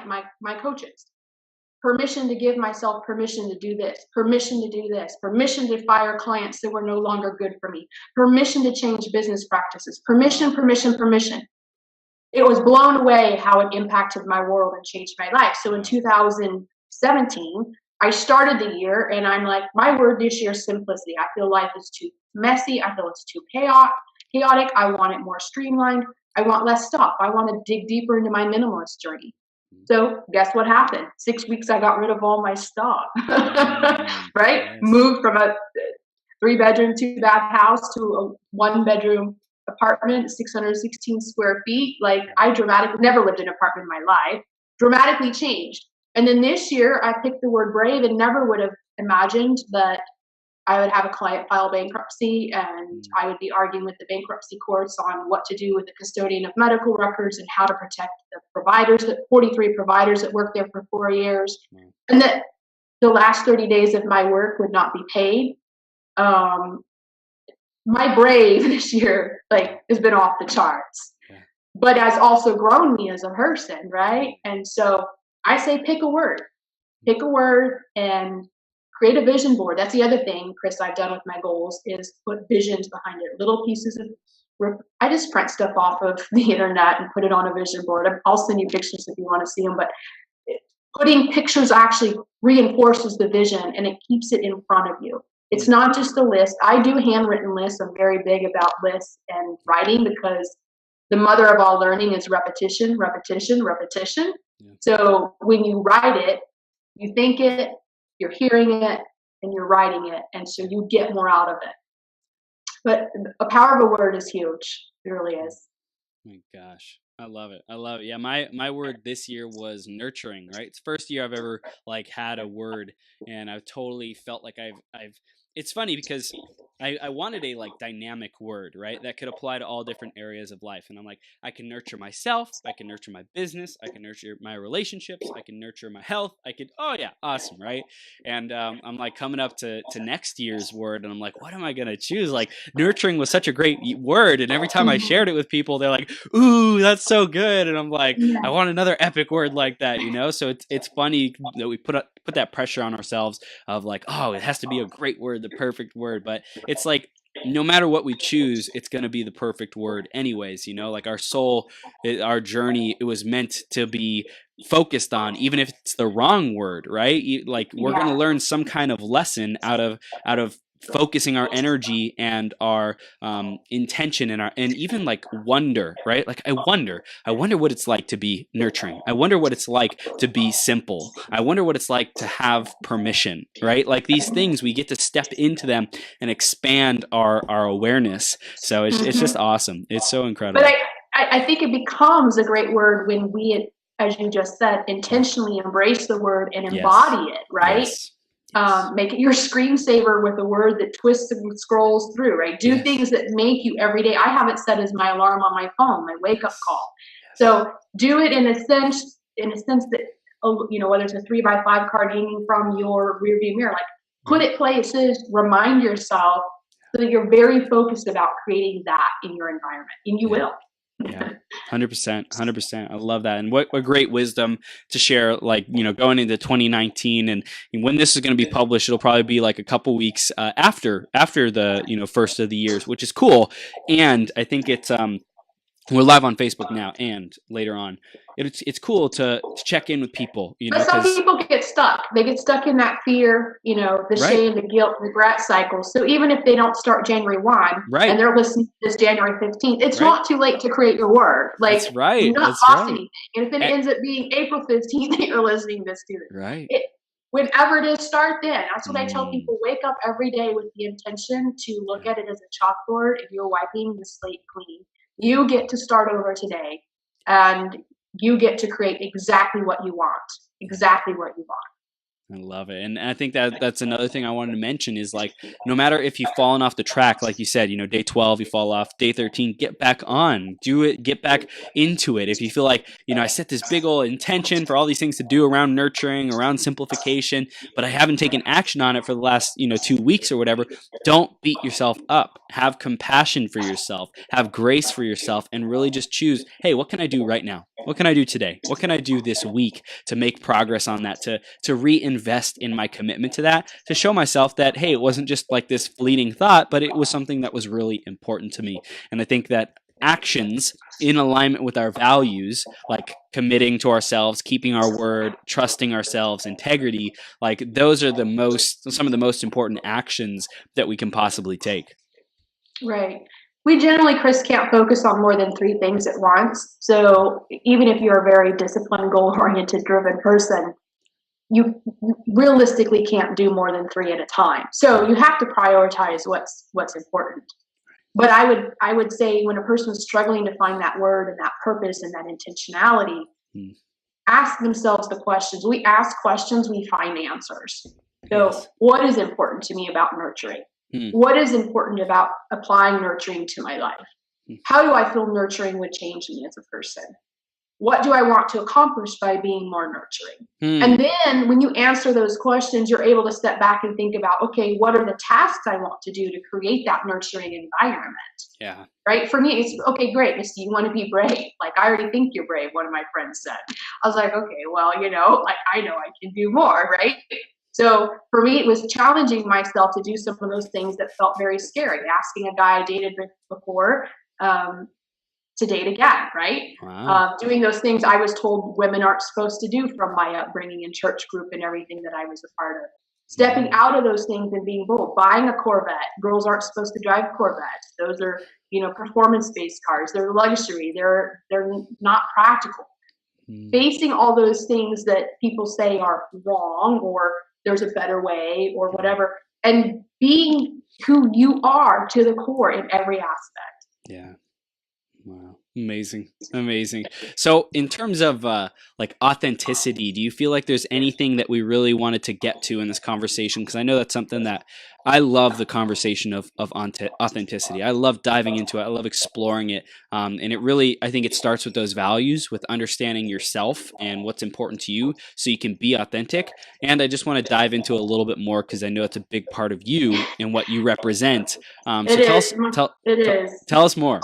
my coaches. Permission to give myself permission to do this, permission to do this, permission to fire clients that were no longer good for me, permission to change business practices, permission. It was blown away how it impacted my world and changed my life. So in 2017, I started the year and I'm like, my word this year is simplicity. I feel life is too messy. I feel it's too chaotic. I want it more streamlined. I want less stuff. I want to dig deeper into my minimalist journey. So guess what happened? 6 weeks, I got rid of all my stuff, right? Yes. Moved from a 3-bedroom, 2-bath house to a 1-bedroom apartment, 616 square feet. Like, I dramatically never lived in an apartment in my life, dramatically changed. And then this year I picked the word brave and never would have imagined that I would have a client file bankruptcy and I would be arguing with the bankruptcy courts on what to do with the custodian of medical records and how to protect the providers, the 43 providers that worked there for 4 years. And that the last 30 days of my work would not be paid. My brave this year, like, has been off the charts, but has also grown me as a person, right? And so I say, pick a word and create a vision board. That's the other thing, Chris, I've done with my goals is put visions behind it. Little pieces of, I just print stuff off of the internet and put it on a vision board. I'll send you pictures if you want to see them, but putting pictures actually reinforces the vision and it keeps it in front of you. It's not just a list. I do handwritten lists. I'm very big about lists and writing because the mother of all learning is repetition. Yeah. So when you write it, you think it, you're hearing it, and you're writing it. And so you get more out of it. But the power of a word is huge. It really is. Oh my gosh. I love it. Yeah, my word this year was nurturing, right? It's the first year I've ever had a word, and I've totally felt like I've it's funny because I wanted a dynamic word, right? That could apply to all different areas of life. And I'm like, I can nurture myself, I can nurture my business, I can nurture my relationships, I can nurture my health, oh yeah, awesome, right? And I'm coming up to next year's word, and I'm like, what am I gonna choose? Nurturing was such a great word, and every time I shared it with people, they're like, ooh, that's so good. And I'm like, I want another epic word like that, So it's funny that we put that pressure on ourselves of oh, it has to be a great word, the perfect word. But it's no matter what we choose, it's going to be the perfect word anyways, our soul, our journey, it was meant to be focused on, even if it's the wrong word, right? We're going to learn some kind of lesson out of focusing our energy and our intention and even wonder, right? I wonder what it's like to be nurturing. I wonder what it's like to be simple. I wonder what it's like to have permission, right? These things, we get to step into them and expand our awareness. So it's just awesome. It's so incredible. But I think it becomes a great word when we, as you just said, intentionally embrace the word and embody it, right? Yes. Make it your screensaver with a word that twists and scrolls through, right? Do things that make you every day. I have it set as my alarm on my phone, my wake up call. So do it in a sense that, whether it's a 3x5 card hanging from your rearview mirror, put it places, remind yourself so that you're very focused about creating that in your environment, and you will. Yeah, 100%. I love that. And what great wisdom to share, going into 2019. And when this is going to be published, it'll probably be a couple weeks after the, first of the years, which is cool. And I think it's, we're live on Facebook now and later on. It's cool to check in with people, But some people get stuck. They get stuck in that fear, the shame, the guilt, regret cycle. So even if they don't start January 1 and they're listening to this January 15th, it's not too late to create your word. That's right. You're not lost anything. And if it ends up being April 15th that you're listening to this to, whenever it is, start then. That's what I tell people. Wake up every day with the intention to look at it as a chalkboard and you're wiping the slate clean. You get to start over today, and you get to create exactly what you want. exactly what you want. I love it. And I think that that's another thing I wanted to mention is like, no matter if you've fallen off the track, like you said, day 12, you fall off, day 13, get back on, do it, get back into it. If you feel like, I set this big old intention for all these things to do around nurturing, around simplification, but I haven't taken action on it for the last, 2 weeks or whatever, don't beat yourself up. Have compassion for yourself, have grace for yourself, and really just choose, hey, what can I do right now? What can I do today? What can I do this week to make progress on that, to reinvest in my commitment to that, to show myself that, hey, it wasn't just like this fleeting thought, but it was something that was really important to me. And I think that actions in alignment with our values, like committing to ourselves, keeping our word, trusting ourselves, integrity, like those are some of the most important actions that we can possibly take. Right. We generally, Chris, can't focus on more than 3 things at once. So even if you're a very disciplined, goal-oriented, driven person, you realistically can't do more than 3 at a time. So you have to prioritize what's important. But I would say when a person is struggling to find that word and that purpose and that intentionality, ask themselves the questions. We ask questions, we find answers. So Yes. What is important to me about nurturing? What is important about applying nurturing to my life? How do I feel nurturing would change me as a person? What do I want to accomplish by being more nurturing? And then when you answer those questions, you're able to step back and think about, okay, what are the tasks I want to do to create that nurturing environment? Yeah. Right? For me, it's, okay, great, Misty, you want to be brave. Like, I already think you're brave, one of my friends said. I was like, okay, well, I know I can do more, right? So for me, it was challenging myself to do some of those things that felt very scary. Asking a guy I dated before to date again, right? Wow. Doing those things I was told women aren't supposed to do from my upbringing and church group and everything that I was a part of. Stepping out of those things and being bold. Buying a Corvette. Girls aren't supposed to drive Corvettes. Those are, performance-based cars. They're luxury. They're not practical. Facing all those things that people say are wrong or there's a better way or whatever, and being who you are to the core in every aspect. Yeah. Wow. Amazing. So in terms of like authenticity, do you feel like there's anything that we really wanted to get to in this conversation? Because I know that's something that I love, the conversation of authenticity. I love diving into it. I love exploring it. And it really, I think it starts with those values, with understanding yourself and what's important to you so you can be authentic. And I just want to dive into a little bit more because I know it's a big part of you and what you represent. So tell us more.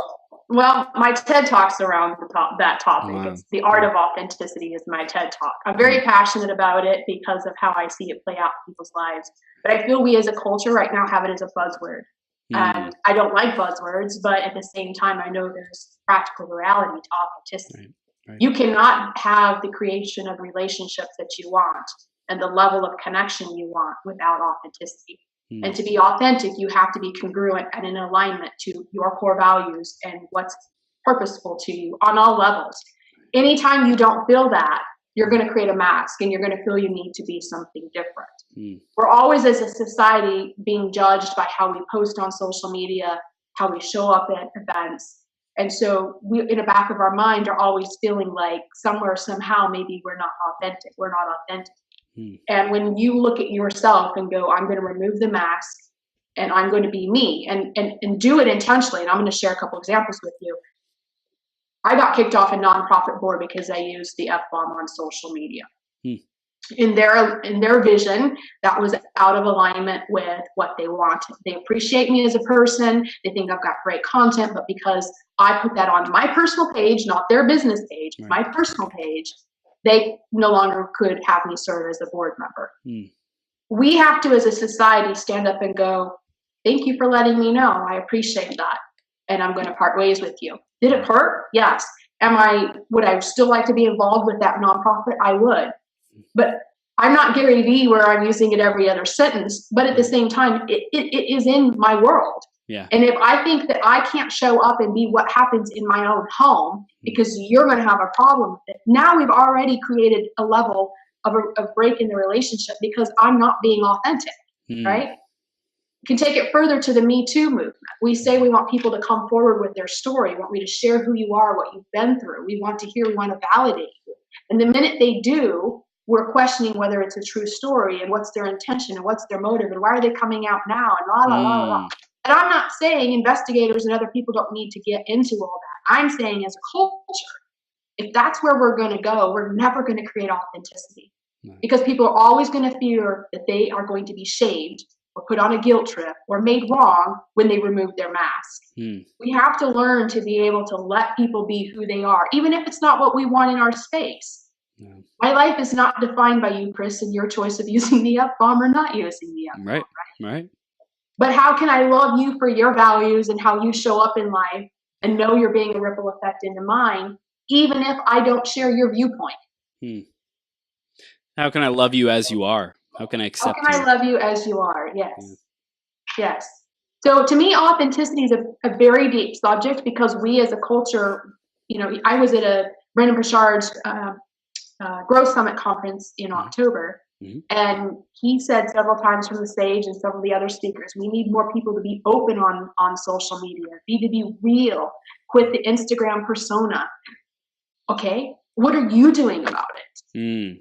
Well, my TED Talk's around that topic. Wow. It's the art of authenticity is my TED Talk. I'm very passionate about it because of how I see it play out in people's lives. But I feel we as a culture right now have it as a buzzword. And I don't like buzzwords, but at the same time, I know there's practical reality to authenticity. Right. You cannot have the creation of relationships that you want and the level of connection you want without authenticity. And to be authentic, you have to be congruent and in alignment to your core values and what's purposeful to you on all levels. Anytime you don't feel that, you're going to create a mask and you're going to feel you need to be something different. We're always, as a society, being judged by how we post on social media, how we show up at events. And so we, in the back of our mind, are always feeling like somewhere, somehow, maybe we're not authentic. We're not authentic. And when you look at yourself and go, I'm going to remove the mask and I'm going to be me and do it intentionally. And I'm going to share a couple examples with you. I got kicked off a nonprofit board because I used the F-bomb on social media. In their vision, that was out of alignment with what they wanted. They appreciate me as a person. They think I've got great content, but because I put that on my personal page, not their business page, my personal page, they no longer could have me serve as a board member. We have to, as a society, stand up and go, thank you for letting me know. I appreciate that. And I'm going to part ways with you. Did it hurt? Yes. Would I still like to be involved with that nonprofit? I would. But I'm not Gary Vee where I'm using it every other sentence. But at the same time, it is in my world. Yeah. And if I think that I can't show up and be what happens in my own home because you're going to have a problem with it, now we've already created a level of a break in the relationship because I'm not being authentic, right? You can take it further to the Me Too movement. We say we want people to come forward with their story. We want you to share who you are, what you've been through. We want to hear, we want to validate you. And the minute they do, we're questioning whether it's a true story and what's their intention and what's their motive and why are they coming out now and la la la la. And I'm not saying investigators and other people don't need to get into all that. I'm saying as a culture, if that's where we're going to go, we're never going to create authenticity because people are always going to fear that they are going to be shamed or put on a guilt trip or made wrong when they remove their mask. We have to learn to be able to let people be who they are, even if it's not what we want in our space. My life is not defined by you, Chris, and your choice of using the F-bomb or not using the F-bomb. Right. But how can I love you for your values and how you show up in life and know you're being a ripple effect into mine, even if I don't share your viewpoint? How can I love you as you are? How can I accept you? How can I love you as you are? Yes. So to me, authenticity is a very deep subject because we as a culture, I was at a Brendon Burchard's Growth Summit conference in October. And he said several times from the stage and several of the other speakers, we need more people to be open on social media, to be real, quit the Instagram persona. Okay, what are you doing about it?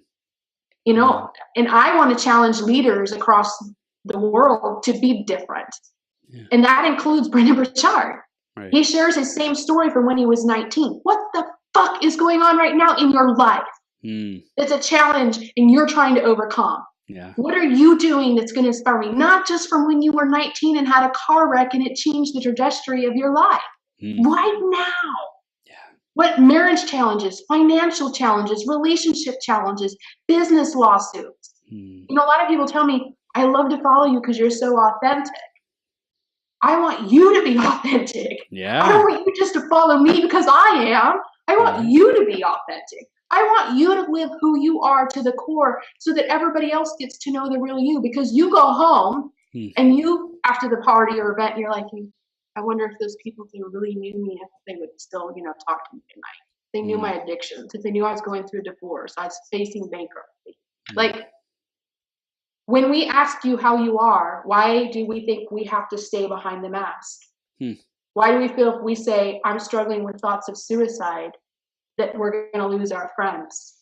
And I want to challenge leaders across the world to be different. And that includes Brendon Burchard. He shares his same story from when he was 19. What the fuck is going on right now in your life? It's a challenge and you're trying to overcome. What are you doing that's going to inspire me? Not just from when you were 19 and had a car wreck and it changed the trajectory of your life. Right now. What marriage challenges, financial challenges, relationship challenges, business lawsuits. A lot of people tell me, I love to follow you because you're so authentic. I want you to be authentic. I don't want you just to follow me because I am. I want you to be authentic. I want you to live who you are to the core so that everybody else gets to know the real you, because you go home and you, after the party or event, you're like, I wonder if those people, if they really knew me, if they would still, talk to me at night. They knew my addictions. If they knew I was going through a divorce, I was facing bankruptcy. Like, when we ask you how you are, why do we think we have to stay behind the mask? Why do we feel if we say, I'm struggling with thoughts of suicide, that we're going to lose our friends?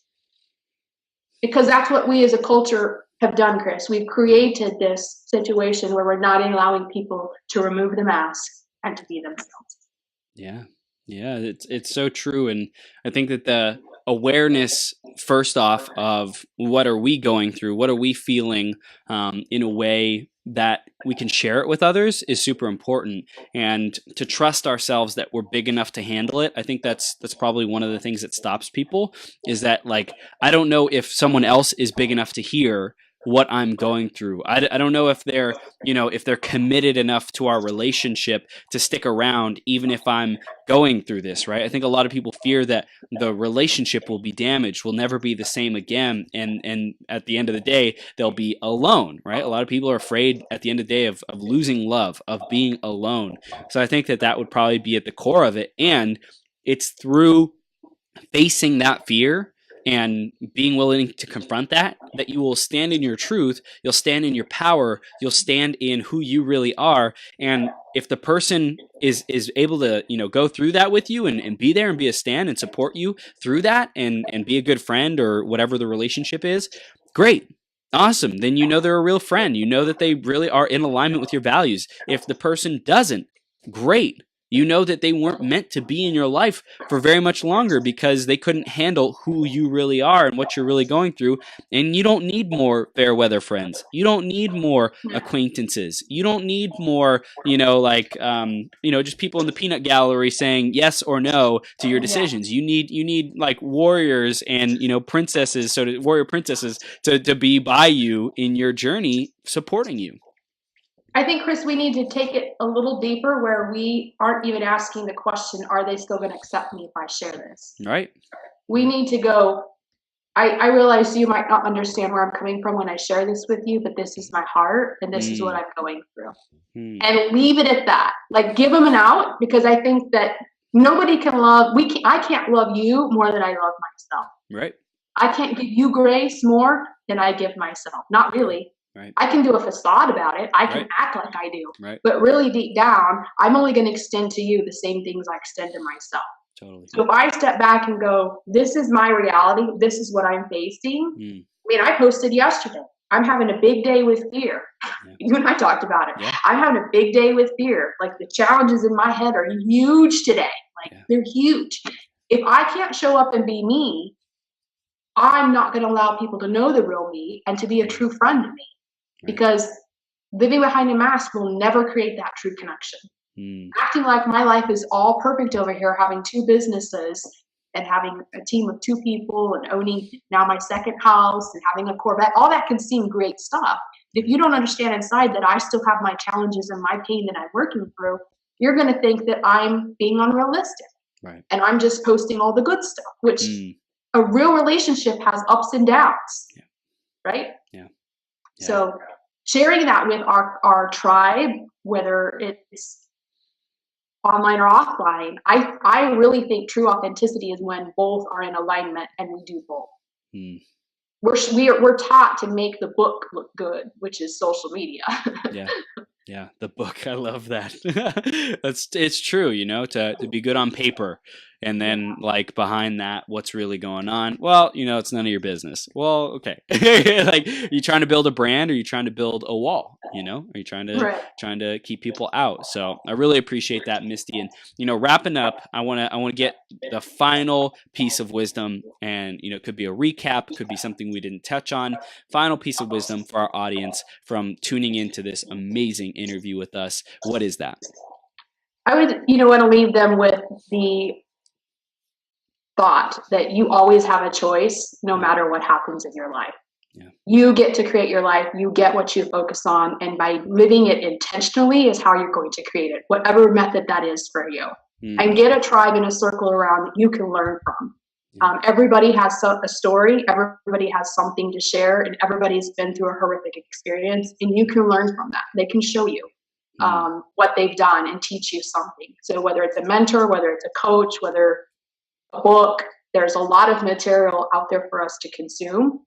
Because that's what we as a culture have done, Chris. We've created this situation where we're not allowing people to remove the mask and to be themselves. It's so true. And I think that the awareness, first off, of what are we going through, what are we feeling, in a way that we can share it with others is super important. And to trust ourselves that we're big enough to handle it. I think that's probably one of the things that stops people, is that, like, I don't know if someone else is big enough to hear what I'm going through. I don't know if they're, if they're committed enough to our relationship to stick around, even if I'm going through this, right? I think a lot of people fear that the relationship will be damaged, will never be the same again. And at the end of the day, they'll be alone, right? A lot of people are afraid at the end of the day of losing love, of being alone. So I think that would probably be at the core of it. And it's through facing that fear and being willing to confront that you will stand in your truth, you'll stand in your power, you'll stand in who you really are. And if the person is able to, go through that with you and be there and be a stand and support you through that and be a good friend or whatever the relationship is, great. Awesome. Then they're a real friend. That they really are in alignment with your values. If the person doesn't, great. That they weren't meant to be in your life for very much longer because they couldn't handle who you really are and what you're really going through. And you don't need more fair weather friends. You don't need more acquaintances. You don't need more, just people in the peanut gallery saying yes or no to your decisions. You need like warriors and, princesses, warrior princesses to be by you in your journey, supporting you. I think, Chris, we need to take it a little deeper where we aren't even asking the question, are they still going to accept me if I share this? Right. We need to go, I realize you might not understand where I'm coming from when I share this with you, but this is my heart and this is what I'm going through. And leave it at that. Like, give them an out, because I think that nobody can I can't love you more than I love myself. Right. I can't give you grace more than I give myself. Not really. Right. I can do a facade about it. I can act like I do. Right. But really deep down, I'm only going to extend to you the same things I extend to myself. Totally. So if I step back and go, this is my reality, this is what I'm facing, mean, I posted yesterday. I'm having a big day with fear. Yeah. You and I talked about it. Yeah. I'm having a big day with fear. Like the challenges in my head are huge today. Like they're huge. If I can't show up and be me, I'm not going to allow people to know the real me and to be a true friend to me, because living behind a mask will never create that true connection. Acting like my life is all perfect over here, having 2 businesses and having a team of 2 people and owning now my second house and having a Corvette, all that can seem great stuff. If you don't understand inside that I still have my challenges and my pain that I'm working through, you're going to think that I'm being unrealistic. Right. And I'm just posting all the good stuff, which a real relationship has ups and downs. Yeah. Right? Yeah. So sharing that with our tribe, whether it's online or offline, I really think true authenticity is when both are in alignment and we do both. We're taught to make the book look good, which is social media. Yeah, the book. I love that. It's true, you know, to be good on paper, and then like behind that, what's really going on? Well, you know, it's none of your business. Well, okay. Like, are you trying to build a brand, or are you trying to build a wall? You know, are you trying to keep people out? So I really appreciate that, Misty. And you know, wrapping up, I want to get the final piece of wisdom, and you know, it could be a recap, could be something we didn't touch on. Final piece of wisdom for our audience from tuning into this amazing interview with us. What is that? I would, want to leave them with the thought that you always have a choice no matter what happens in your life. You get to create your life. You get what you focus on. And by living it intentionally is how you're going to create it, whatever method that is for you. And get a tribe and a circle around that you can learn from. Everybody has a story. Everybody has something to share. And everybody's been through a horrific experience. And you can learn from that. They can show you what they've done and teach you something. So whether it's a mentor, whether it's a coach, whether a book, there's a lot of material out there for us to consume.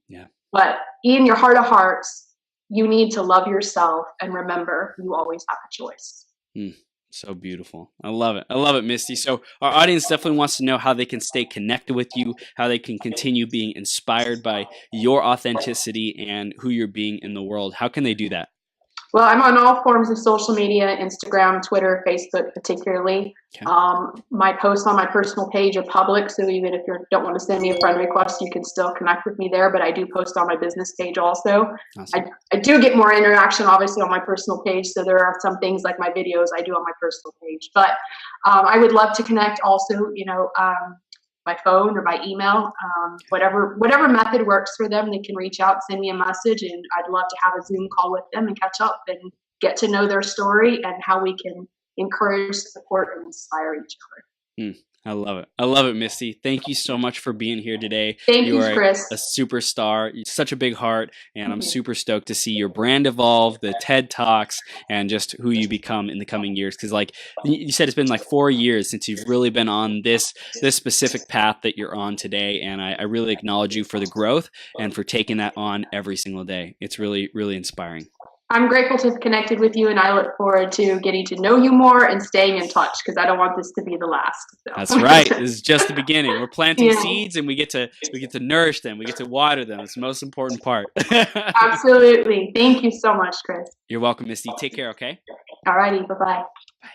But in your heart of hearts, you need to love yourself and remember you always have a choice. So beautiful. I love it. I love it, Misty. So our audience definitely wants to know how they can stay connected with you, how they can continue being inspired by your authenticity and who you're being in the world. How can they do that? Well, I'm on all forms of social media, Instagram, Twitter, Facebook particularly. My posts on my personal page are public, so even if you don't want to send me a friend request, you can still connect with me there, but I do post on my business page also. Awesome. I do get more interaction, obviously, on my personal page, so there are some things like my videos I do on my personal page. But I would love to connect also, by phone or by email, whatever method works for them. They can reach out, send me a message, and I'd love to have a Zoom call with them and catch up and get to know their story and how we can encourage, support, and inspire each other. I love it. I love it, Misty. Thank you so much for being here today. Thank you, Chris. A superstar. You're such a big heart, and I'm super stoked to see your brand evolve, the TED Talks, and just who you become in the coming years. Because like you said, it's been like 4 years since you've really been on this specific path that you're on today, and I really acknowledge you for the growth and for taking that on every single day. It's really, really inspiring. I'm grateful to have connected with you, and I look forward to getting to know you more and staying in touch, because I don't want this to be the last. So. That's right. This is just the beginning. We're planting seeds, and we get to nourish them. We get to water them. It's the most important part. Absolutely. Thank you so much, Chris. You're welcome, Misty. Take care, okay? All righty. Bye-bye. Bye.